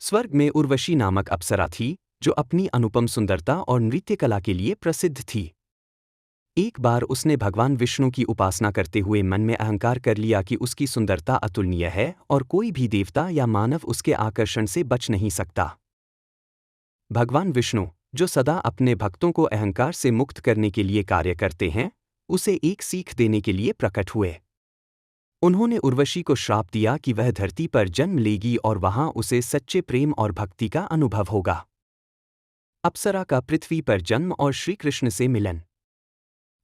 स्वर्ग में उर्वशी नामक अप्सरा थी, जो अपनी अनुपम सुंदरता और नृत्य कला के लिए प्रसिद्ध थी। एक बार उसने भगवान विष्णु की उपासना करते हुए मन में अहंकार कर लिया कि उसकी सुंदरता अतुलनीय है और कोई भी देवता या मानव उसके आकर्षण से बच नहीं सकता। भगवान विष्णु, जो सदा अपने भक्तों को अहंकार से मुक्त करने के लिए कार्य करते हैं, उसे एक सीख देने के लिए प्रकट हुए। उन्होंने उर्वशी को श्राप दिया कि वह धरती पर जन्म लेगी और वहां उसे सच्चे प्रेम और भक्ति का अनुभव होगा। अप्सरा का पृथ्वी पर जन्म और श्री कृष्ण से मिलन।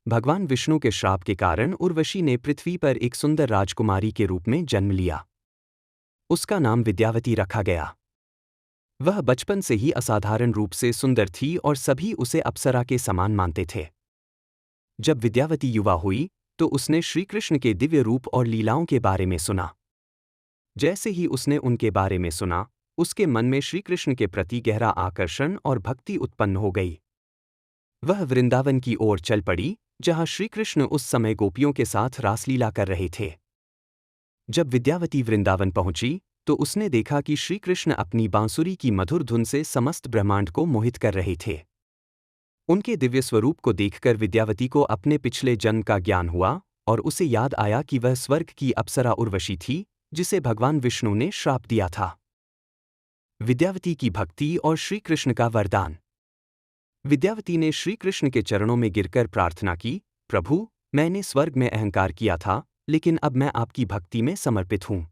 भगवान विष्णु के श्राप के कारण उर्वशी ने पृथ्वी पर एक सुंदर राजकुमारी के रूप में जन्म लिया। उसका नाम विद्यावती रखा गया। वह बचपन से ही असाधारण रूप से सुंदर थी और सभी उसे अप्सरा के समान मानते थे। जब विद्यावती युवा हुई तो उसने श्रीकृष्ण के दिव्य रूप और लीलाओं के बारे में सुना। जैसे ही उसने उनके बारे में सुना, उसके मन में श्रीकृष्ण के प्रति गहरा आकर्षण और भक्ति उत्पन्न हो गई। वह वृंदावन की ओर चल पड़ी, जहां श्रीकृष्ण उस समय गोपियों के साथ रासलीला कर रहे थे। जब विद्यावती वृंदावन पहुंची तो उसने देखा कि श्रीकृष्ण अपनी बांसुरी की मधुर धुन से समस्त ब्रह्मांड को मोहित कर रहे थे। उनके दिव्य स्वरूप को देखकर विद्यावती को अपने पिछले जन्म का ज्ञान हुआ और उसे याद आया कि वह स्वर्ग की अप्सरा उर्वशी थी, जिसे भगवान विष्णु ने श्राप दिया था। विद्यावती की भक्ति और श्रीकृष्ण का वरदान। विद्यावती ने श्रीकृष्ण के चरणों में गिरकर प्रार्थना की, प्रभु, मैंने स्वर्ग में अहंकार किया था, लेकिन अब मैं आपकी भक्ति में समर्पित हूँ।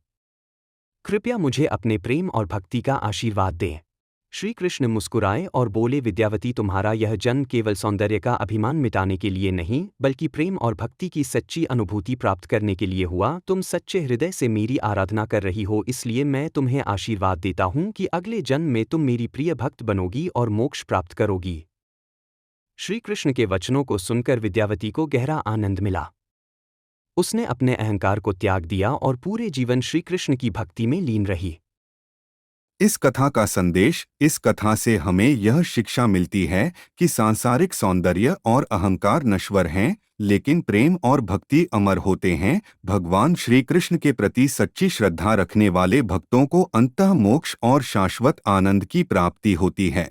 कृपया मुझे अपने प्रेम और भक्ति का आशीर्वाद दें। श्रीकृष्ण मुस्कुराए और बोले, विद्यावती, तुम्हारा यह जन्म केवल सौंदर्य का अभिमान मिटाने के लिए नहीं, बल्कि प्रेम और भक्ति की सच्ची अनुभूति प्राप्त करने के लिए हुआ। तुम सच्चे हृदय से मेरी आराधना कर रही हो, इसलिए मैं तुम्हें आशीर्वाद देता हूँ कि अगले जन्म में तुम मेरी प्रिय भक्त बनोगी और मोक्ष प्राप्त करोगी। श्रीकृष्ण के वचनों को सुनकर विद्यावती को गहरा आनंद मिला। उसने अपने अहंकार को त्याग दिया और पूरे जीवन श्रीकृष्ण की भक्ति में लीन रही। इस कथा का संदेश। इस कथा से हमें यह शिक्षा मिलती है कि सांसारिक सौंदर्य और अहंकार नश्वर हैं, लेकिन प्रेम और भक्ति अमर होते हैं। भगवान श्री कृष्ण के प्रति सच्ची श्रद्धा रखने वाले भक्तों को अंततः मोक्ष और शाश्वत आनंद की प्राप्ति होती है।